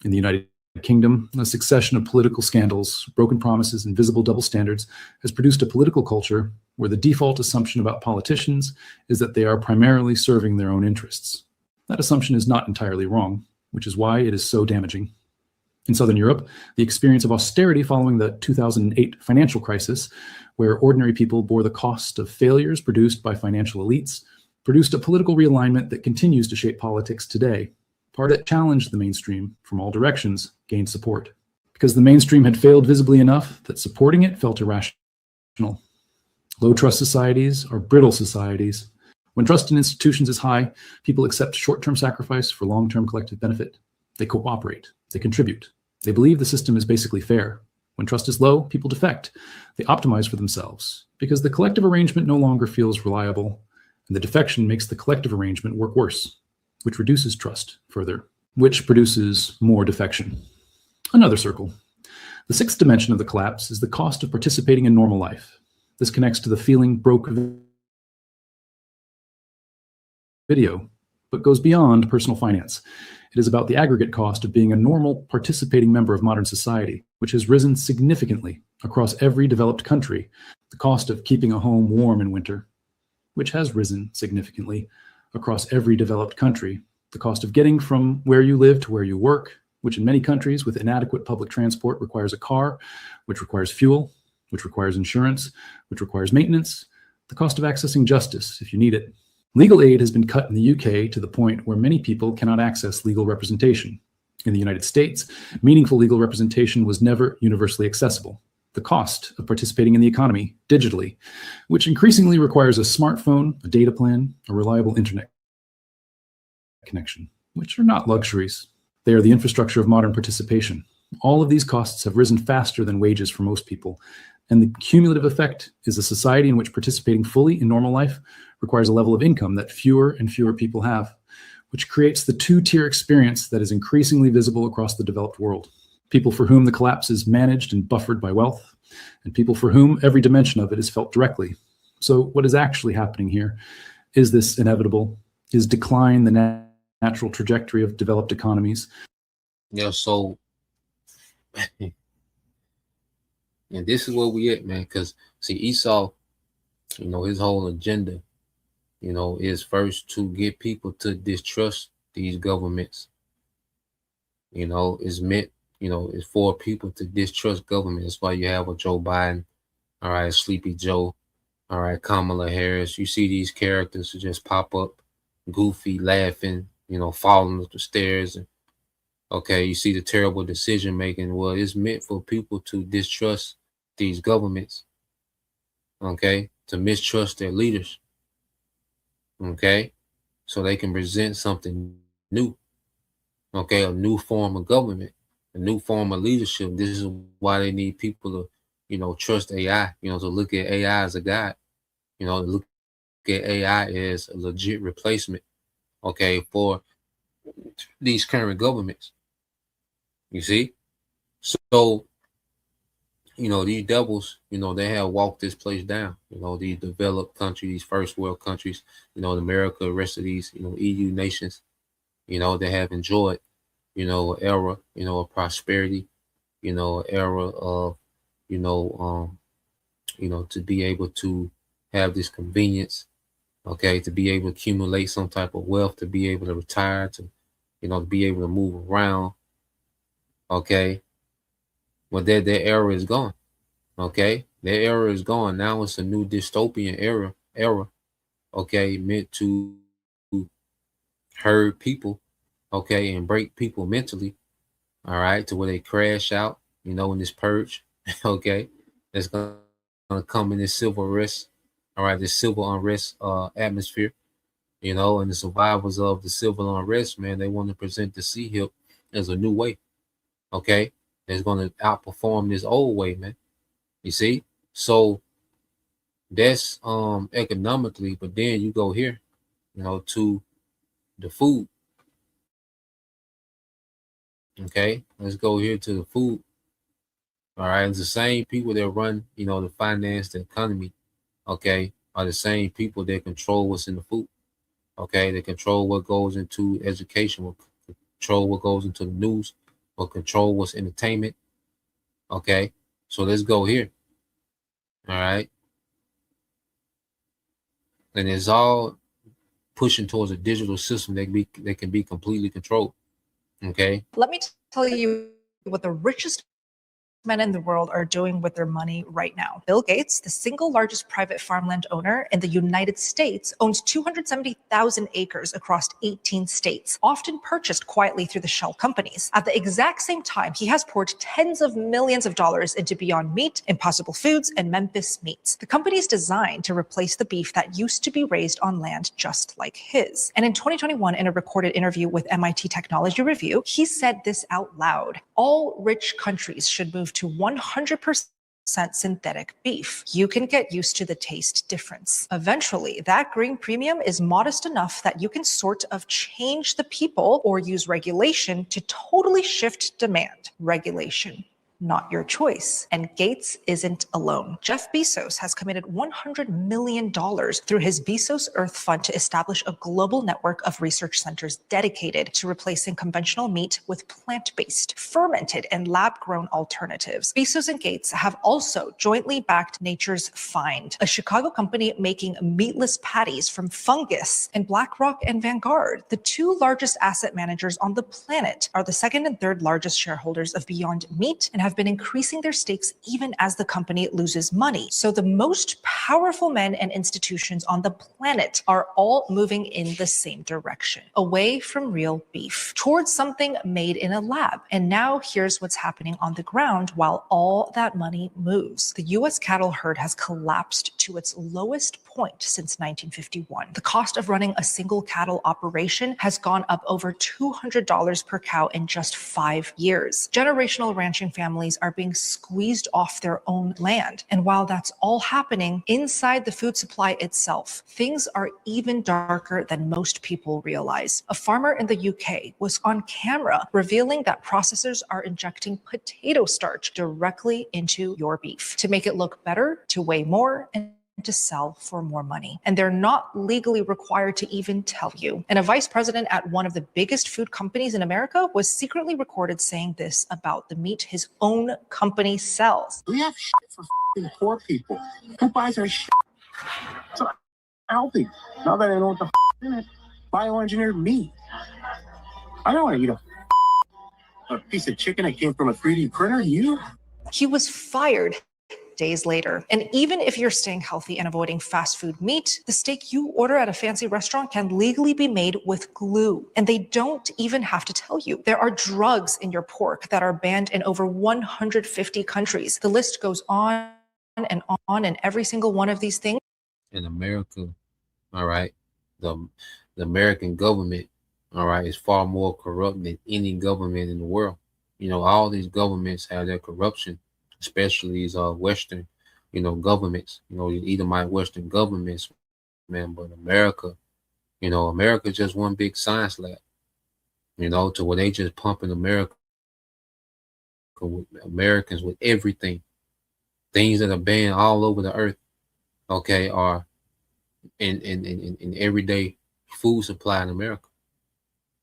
In the United Kingdom, a succession of political scandals, broken promises, and visible double standards has produced a political culture where the default assumption about politicians is that they are primarily serving their own interests. That assumption is not entirely wrong, which is why it is so damaging. In Southern Europe, the experience of austerity following the 2008 financial crisis, where ordinary people bore the cost of failures produced by financial elites, produced a political realignment that continues to shape politics today. Part that challenged the mainstream from all directions gained support, because the mainstream had failed visibly enough that supporting it felt irrational. Low trust societies are brittle societies. When trust in institutions is high, people accept short-term sacrifice for long-term collective benefit. They cooperate, they contribute. They believe the system is basically fair. When trust is low, people defect. They optimize for themselves because the collective arrangement no longer feels reliable, and the defection makes the collective arrangement work worse, which reduces trust further, which produces more defection. Another circle. The sixth dimension of the collapse is the cost of participating in normal life. This connects to the feeling broke video, but goes beyond personal finance. It is about the aggregate cost of being a normal, participating member of modern society, which has risen significantly across every developed country. The cost of keeping a home warm in winter, which has risen significantly across every developed country. The cost of getting from where you live to where you work, which in many countries with inadequate public transport requires a car, which requires fuel, which requires insurance, which requires maintenance. The cost of accessing justice if you need it. Legal aid has been cut in the UK to the point where many people cannot access legal representation. In the United States, meaningful legal representation was never universally accessible. The cost of participating in the economy digitally, which increasingly requires a smartphone, a data plan, a reliable internet connection, which are not luxuries. They are the infrastructure of modern participation. All of these costs have risen faster than wages for most people, and the cumulative effect is a society in which participating fully in normal life requires a level of income that fewer and fewer people have, which creates the two-tier experience that is increasingly visible across the developed world. People for whom the collapse is managed and buffered by wealth, and people for whom every dimension of it is felt directly. So what is actually happening here? Is this inevitable? Is decline the natural trajectory of developed economies? Yeah, so and this is where we at, man, because see, Esau, his whole agenda, is first to get people to distrust these governments. Is meant, is for people to distrust government. That's why you have a Joe Biden, all right, Sleepy Joe, all right, Kamala Harris. You see these characters who just pop up, goofy, laughing, falling up the stairs. And, okay, you see the terrible decision making. Well, it's meant for people to distrust these governments, okay, to mistrust their leaders, okay, so they can present something new, okay, a new form of government, a new form of leadership. This is why they need people to, trust AI, to look at AI as a guide, to look at AI as a legit replacement, okay, for these current governments. You see? So, these devils, they have walked this place down. These developed countries, these first world countries, America, the rest of these, EU nations, they have enjoyed, an era, of prosperity, an era of, to be able to have this convenience, okay, to be able to accumulate some type of wealth, to be able to retire, to, to be able to move around, okay. Well, that era is gone. Okay, that era is gone. Now it's a new dystopian era, okay, meant to herd people, okay, and break people mentally, all right, to where they crash out, in this purge, okay, that's gonna come in this civil unrest, all right, this civil unrest atmosphere, and the survivors of the civil unrest, man, they want to present the sea hip as a new way, okay, that's gonna outperform this old way, man. You see? So that's economically, but then you go here, to the food. Okay, let's go here to the food. All right, it's the same people that run, the finance, the economy, okay, are the same people that control what's in the food. Okay, they control what goes into education, will control what goes into the news, will control what's entertainment. Okay, so let's go here. All right. And it's all pushing towards a digital system that can be completely controlled. Okay. Let me tell you what the richest men in the world are doing with their money right now. Bill Gates, the single largest private farmland owner in the United States, owns 270,000 acres across 18 states, often purchased quietly through the shell companies. At the exact same time, he has poured tens of millions of dollars into Beyond Meat, Impossible Foods, and Memphis Meats. The company is designed to replace the beef that used to be raised on land just like his. And in 2021, in a recorded interview with MIT Technology Review, he said this out loud: all rich countries should move to 100% synthetic beef. You can get used to the taste difference. Eventually, that green premium is modest enough that you can sort of change the people or use regulation to totally shift demand. Regulation, not your choice. And Gates isn't alone. Jeff Bezos has committed $100 million through his Bezos Earth Fund to establish a global network of research centers dedicated to replacing conventional meat with plant-based, fermented, and lab-grown alternatives. Bezos and Gates have also jointly backed Nature's Find, a Chicago company making meatless patties from fungus, and BlackRock and Vanguard, the two largest asset managers on the planet, are the second and third largest shareholders of Beyond Meat and have been increasing their stakes even as the company loses money. So the most powerful men and institutions on the planet are all moving in the same direction, away from real beef, towards something made in a lab. And now here's what's happening on the ground while all that money moves. The US cattle herd has collapsed to its lowest point since 1951. The cost of running a single cattle operation has gone up over $200 per cow in just 5 years. Generational ranching families are being squeezed off their own land. And while that's all happening inside the food supply itself, things are even darker than most people realize. A farmer in the UK was on camera revealing that processors are injecting potato starch directly into your beef to make it look better, to weigh more, and to sell for more money. And they're not legally required to even tell you. And a vice president at one of the biggest food companies in America was secretly recorded saying this about the meat his own company sells. We have shit for poor people. Who buys our shit? It's not healthy. Now that I know what the in it, bioengineered meat. I don't want to eat a piece of chicken that came from a 3D printer. You? He was fired days later. And even if you're staying healthy and avoiding fast food meat, the steak you order at a fancy restaurant can legally be made with glue. And they don't even have to tell you. There are drugs in your pork that are banned in over 150 countries. The list goes on, and every single one of these things. In America, all right, the American government, all right, is far more corrupt than any government in the world. You know, all these governments have their corruption, especially these Western, governments, the Edomite Western governments, man. But America, America just one big science lab, to where they just pumping Americans with everything. Things that are banned all over the earth, okay, are in everyday food supply in America.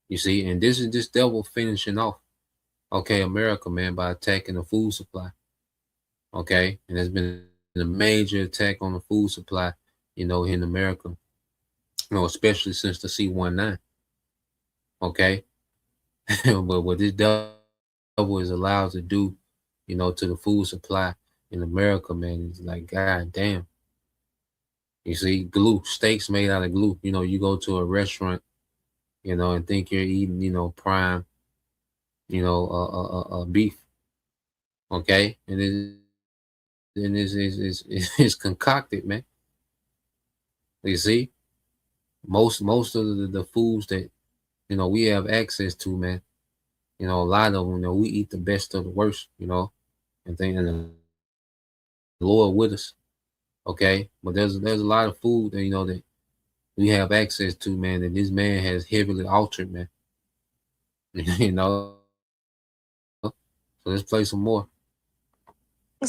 You see, and this is this devil finishing off, okay, America, man, by attacking the food supply. Okay, and there's been a major attack on the food supply, in America, especially since the C-19. Okay, but what this devil is allowed to do, to the food supply in America, man, is like, god damn. You see, glue, steaks made out of glue. You go to a restaurant, and think you're eating, prime, beef. Okay, and it's concocted, man. You see, most of the foods that we have access to, man. A lot of them, we eat the best of the worst, and the Lord with us. Okay, but there's a lot of food that that we have access to, man, that this man has heavily altered, man. So let's play some more.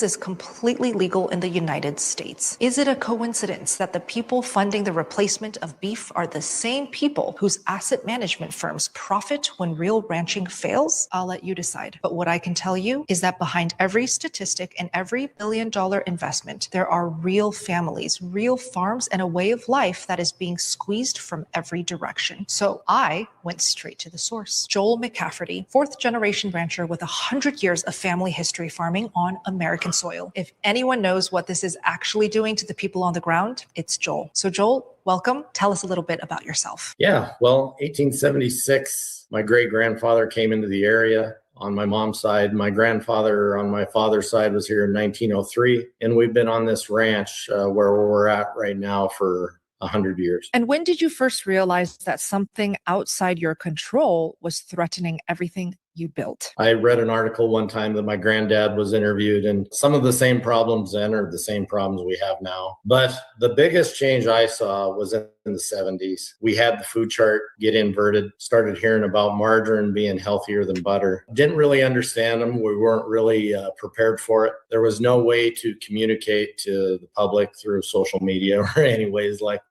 is completely legal in the United States. Is it a coincidence that the people funding the replacement of beef are the same people whose asset management firms profit when real ranching fails? I'll let you decide. But what I can tell you is that behind every statistic and every billion-dollar investment, there are real families, real farms, and a way of life that is being squeezed from every direction. So I went straight to the source. Joel McCafferty, fourth-generation rancher with 100 years of family history farming on American soil. If anyone knows what this is actually doing to the people on the ground, it's Joel. So Joel, welcome. Tell us a little bit about yourself. Yeah, well, 1876, my great-grandfather came into the area on my mom's side. My grandfather on my father's side was here in 1903, and we've been on this ranch where we're at right now for 100 years. And when did you first realize that something outside your control was threatening everything you built? I read an article one time that my granddad was interviewed, and some of the same problems then are the same problems we have now. But the biggest change I saw was in the 70s. We had the food chart get inverted, started hearing about margarine being healthier than butter. Didn't really understand them. We weren't really prepared for it. There was no way to communicate to the public through social media or any ways like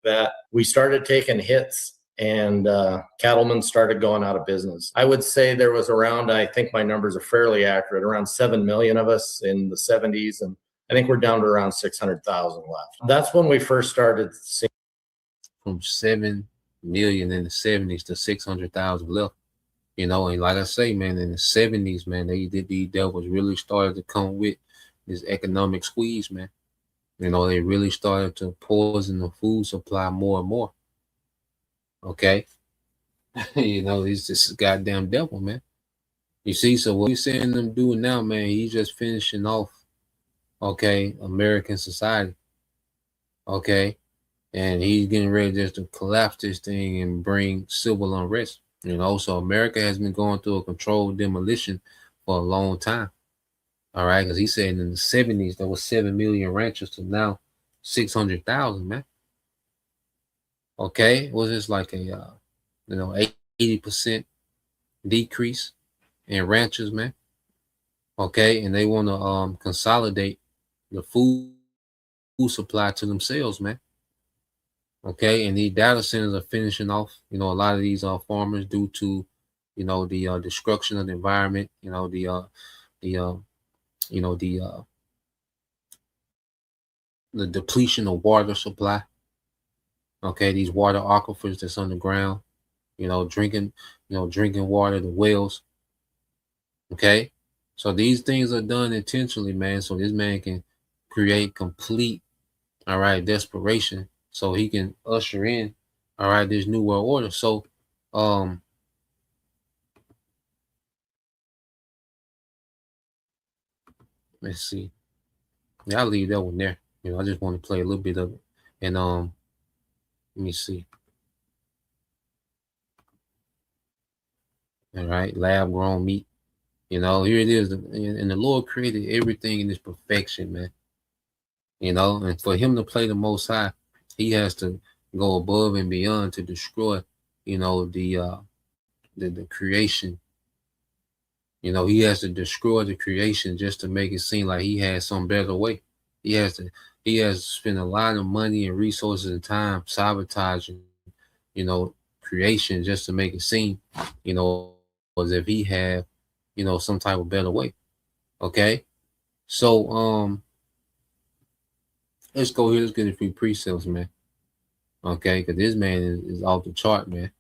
that. We started taking hits, and cattlemen started going out of business. I would say there was around, I think my numbers are fairly accurate, around 7 million of us in the 70s, and I think we're down to around 600,000 left. That's when we first started seeing. From 7 million in the 70s to 600,000 left. You know, and like I say, man, in the 70s, man, these devils really started to come with this economic squeeze, man. You know, they really started to poison the food supply more and more. Okay. You know, he's just a goddamn devil, man. You see, so what he's saying them doing now, man, he's just finishing off, okay, American society. Okay. And he's getting ready just to collapse this thing and bring civil unrest. You know, so America has been going through a controlled demolition for a long time. All right, because he said in the 70s there was 7 million ranchers to now 600,000, man. Okay, was this like a 80% decrease in ranchers, man? Okay, and they want to consolidate the food supply to themselves, man. Okay, and these data centers are finishing off, a lot of these farmers due to, the destruction of the environment, the depletion of water supply. Okay, these water aquifers that's underground, drinking water, the wells. Okay, so these things are done intentionally, man. So this man can create complete, desperation, so he can usher in, this new world order. So, let's see. Yeah, I'll leave that one there. I just want to play a little bit of it. And let me see. All right, lab grown meat. Here it is. And the Lord created everything in this perfection, man. And for him to play the Most High, he has to go above and beyond to destroy, the creation. He has to destroy the creation just to make it seem like he has some better way. He has to spend a lot of money and resources and time sabotaging, creation just to make it seem, as if he had, some type of better way. Okay. So let's go here. Let's get a few precepts, man. Okay, because this man is off the chart, man.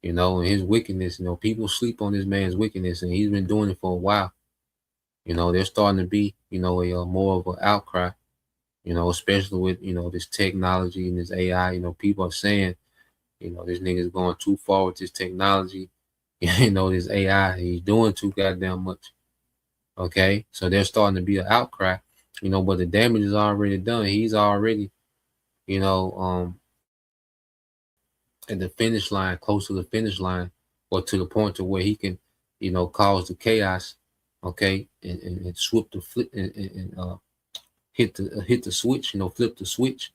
And his wickedness, people sleep on this man's wickedness, and he's been doing it for a while. There's starting to be, a more of an outcry, especially with, this technology and this AI. People are saying, this nigga's going too far with this technology, this AI, he's doing too goddamn much. Okay, so there's starting to be an outcry, but the damage is already done. He's already, at the finish line, close to the finish line, or to the point to where he can, cause the chaos, okay, and swoop the flip and hit the switch, flip the switch,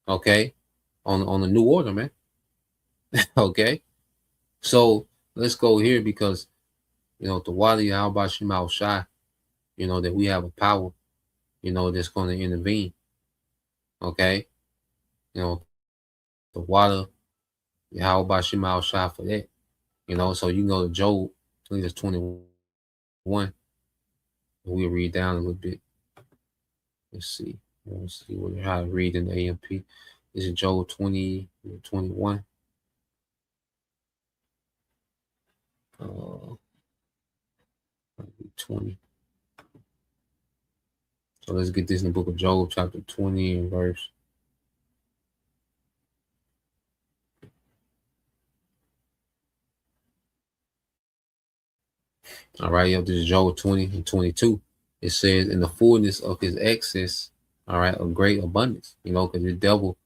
okay, on the new order, man. Okay, so let's go here, because the water Yahweh Shema Shai, that we have a power, that's going to intervene. Okay. The water Yahweh Shema Shai for that. So you can go to Job, I think it's 21. We'll read down a little bit. Let's see. Let's see how I read in the AMP. This is Job 20, 21. 20. So let's get this in the book of Job, chapter 20 and verse. All right, this is Job 20 and 22. It says, in the fullness of his excess, all right, of great abundance, because the devil,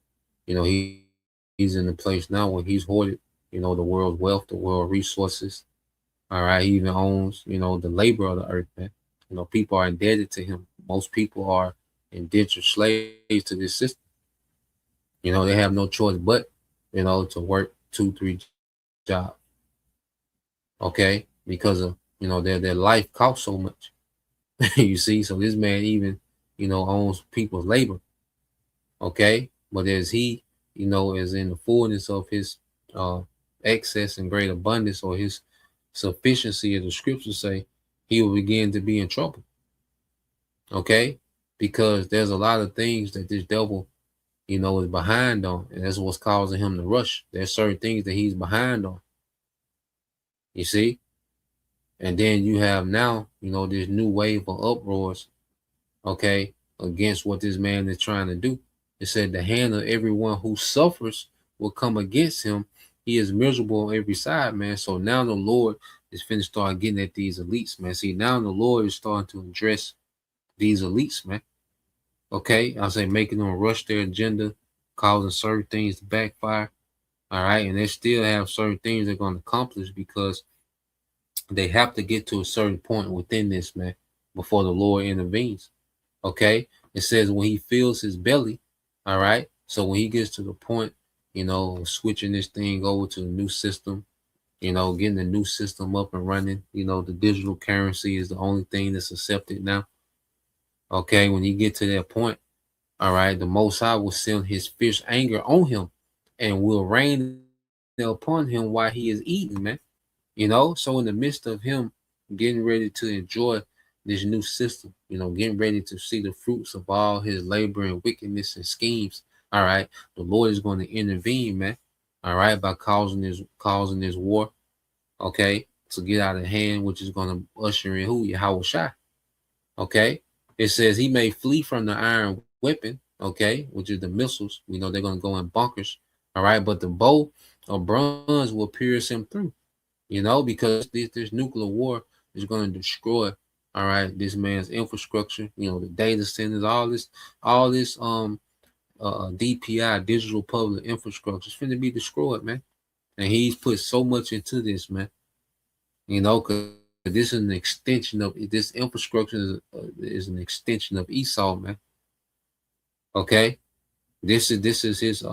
he's in the place now where he's hoarded, the world's wealth, the world resources. All right, he even owns, the labor of the earth, man. People are indebted to him. Most people are indentured slaves to this system. They have no choice but, to work 2-3 jobs. Okay, because of their life costs so much. You see, so this man even owns people's labor. Okay, but as he is in the fullness of his excess and great abundance, or his sufficiency, as the scriptures say, he will begin to be in trouble. Okay, because there's a lot of things that this devil is behind on, and that's what's causing him to rush. There's certain things that he's behind on. You see, and then you have now this new wave of uproars, okay, against what this man is trying to do. It said the hand of everyone who suffers will come against him. He is miserable on every side, man. So now the Lord is finna start getting at these elites, man. See, now the Lord is starting to address these elites, man. Okay, I say making them rush their agenda, causing certain things to backfire. All right, and they still have certain things they're going to accomplish, because they have to get to a certain point within this, man, before the Lord intervenes. Okay, it says when he fills his belly, all right. So when he gets to the point, switching this thing over to the new system, getting the new system up and running, the digital currency is the only thing that's accepted now. Okay, when you get to that point, all right, the Most High will send his fierce anger on him and will rain upon him while he is eating, man. So in the midst of him getting ready to enjoy this new system, getting ready to see the fruits of all his labor and wickedness and schemes, all right, the Lord is going to intervene, man, all right, by causing this war, okay, to get out of hand, which is going to usher in who? Yahweh Shai. Okay, it says he may flee from the iron weapon, okay, which is the missiles. They're going to go in bunkers, all right, but the bow of bronze will pierce him through, because this nuclear war is going to destroy, all right, this man's infrastructure, the data centers, all this DPI, digital public infrastructure, is going to be destroyed, man. And he's put so much into this, man, because this is an extension of this infrastructure is an extension of Esau, man. Okay, this is his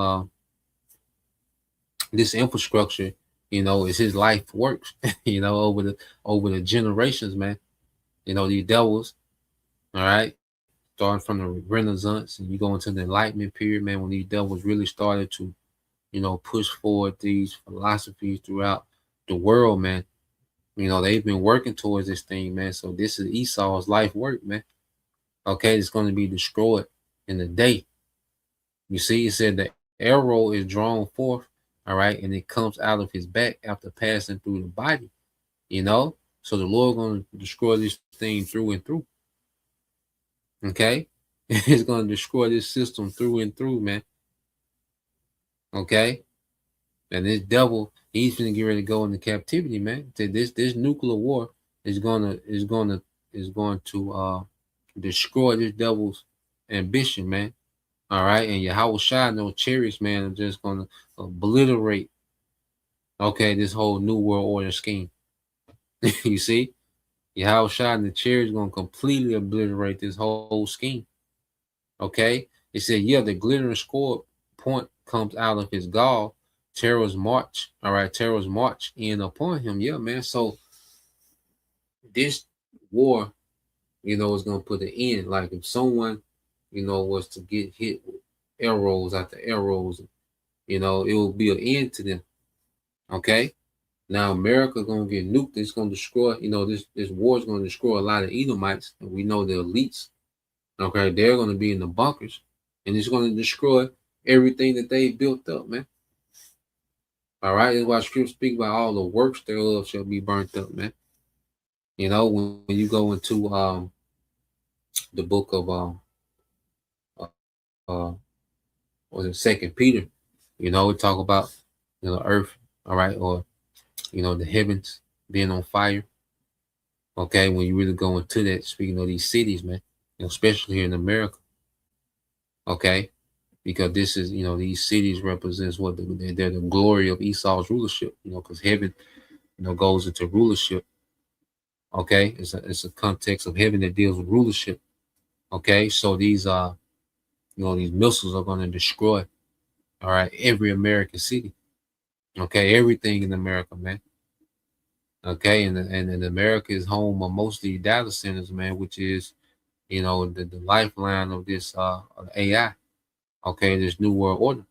this infrastructure, is his life works, over the generations, man. These devils, all right, starting from the Renaissance and you go into the Enlightenment period, man, when these devils really started to, push forward these philosophies throughout the world, man. They've been working towards this thing, man. So this is Esau's life work, man. Okay, it's going to be destroyed in the day. You see, it said the arrow is drawn forth, all right, and it comes out of his back after passing through the body, So the Lord going to destroy this thing through and through. Okay, it's going to destroy this system through and through, man. Okay, and this devil, he's going to get ready to go into captivity, man. This nuclear war is going to destroy this devil's ambition, man. All right, and Yahweh Shai, no chariots, man, are just going to obliterate, okay, this whole new world order scheme. You see, Yahweh Shai and the chariots going to completely obliterate this whole scheme. Okay, it said, yeah, the glittering score point comes out of his gall. Terror's march, all right, terror's march in upon him. Yeah, man. So this war, is going to put an end. Like if someone, was to get hit with arrows after arrows, it will be an end to them. Okay. Now America gonna get nuked. It's gonna destroy. This war is gonna destroy a lot of Edomites, and we know the elites. Okay, they're gonna be in the bunkers, and it's gonna destroy everything that they built up, man. All right, that's why Scripture speak about all the works thereof shall be burnt up, man. When you go into the book of was it Second Peter, we talk about the earth, all right, or the heavens being on fire. Okay, when you really go into that, speaking of these cities, man, especially here in America. Okay, because this is, these cities represents what they're the glory of Esau's rulership. Because heaven, goes into rulership. Okay, it's a context of heaven that deals with rulership. Okay, so these these missiles are going to destroy, all right, every American city. Okay, everything in America, man. Okay, and America is home of mostly data centers, man, which is the lifeline of this AI. Okay, this new world order.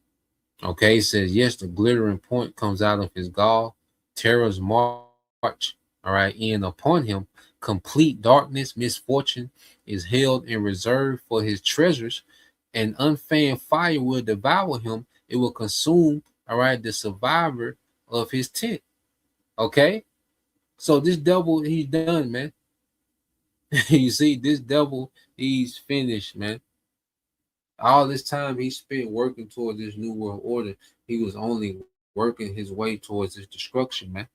Okay, it says yes, the glittering point comes out of his gall, terror's march, all right, in upon him. Complete darkness, misfortune is held in reserve for his treasures, and unfanned fire will devour him. It will consume, all right, the survivor of his tent. Okay, so this devil, he's done, man. You see, this devil, he's finished, man. All this time he spent working towards this new world order, he was only working his way towards his destruction, man.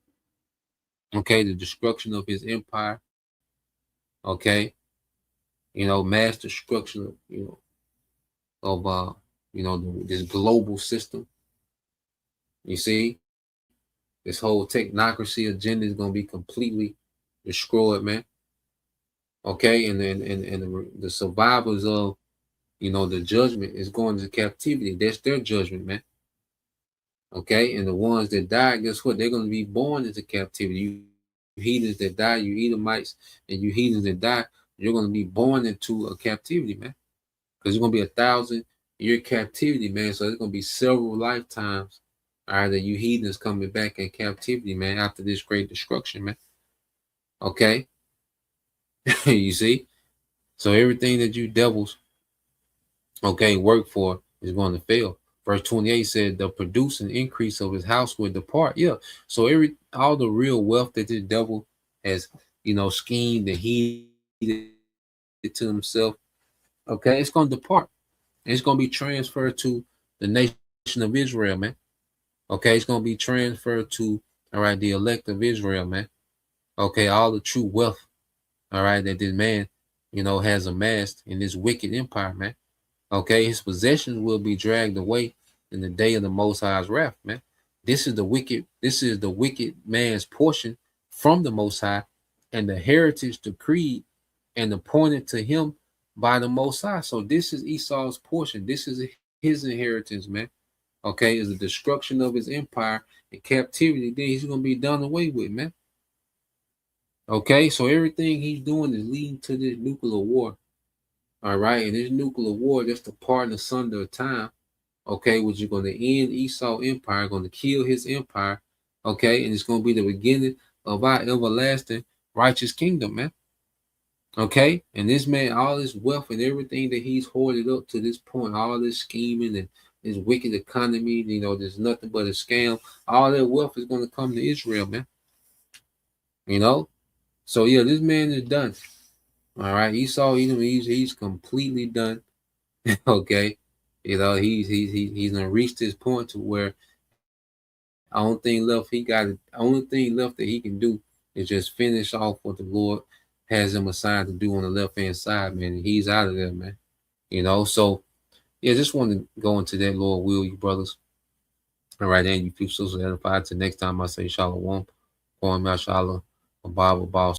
Okay, the destruction of his empire. Okay, mass destruction, of this global system. You see, this whole technocracy agenda is gonna be completely destroyed, man. Okay, and then and the survivors of the judgment is going to captivity. That's their judgment, man. Okay, and the ones that die, guess what? They're going to be born into captivity. You heathens that die, you Edomites, and you heathens that die, you're going to be born into a captivity, man. Because it's going to be 1,000-year captivity, man. So it's going to be several lifetimes, all right, that you heathens coming back in captivity, man, after this great destruction, man. Okay, you see? So everything that you devils, okay, work for is going to fail. Verse 28 said the produce and increase of his house will depart. Yeah. So all the real wealth that this devil has, schemed and heeded to himself, okay, it's going to depart. And it's going to be transferred to the nation of Israel, man. Okay, it's going to be transferred to, all right, the elect of Israel, man. Okay, all the true wealth, all right, that this man, has amassed in this wicked empire, man. Okay, his possessions will be dragged away in the day of the Most High's wrath, man. This is the wicked man's portion from the Most High, and the heritage decreed and appointed to him by the Most High. So this is Esau's portion. This is his inheritance, man. Okay, is the destruction of his empire and captivity. Then he's gonna be done away with, man. Okay, so everything he's doing is leading to this nuclear war. All right, and this nuclear war, that's the part asunder of time, okay, which is going to end Esau's empire, going to kill his empire, okay, and it's going to be the beginning of our everlasting righteous kingdom, man. Okay, and this man, all this wealth and everything that he's hoarded up to this point, all this scheming and this wicked economy, there's nothing but a scam. All that wealth is going to come to Israel, man. So yeah, this man is done. All right, Esau, he's completely done. Okay, he's gonna reach this point to where only thing left that he can do is just finish off what the Lord has him assigned to do on the left hand side, man. And he's out of there, man. So yeah, just want to go into that, Lord will, you brothers. All right, and you people so edified. Till next time, I say shalom, going out shalom, a Bible boss.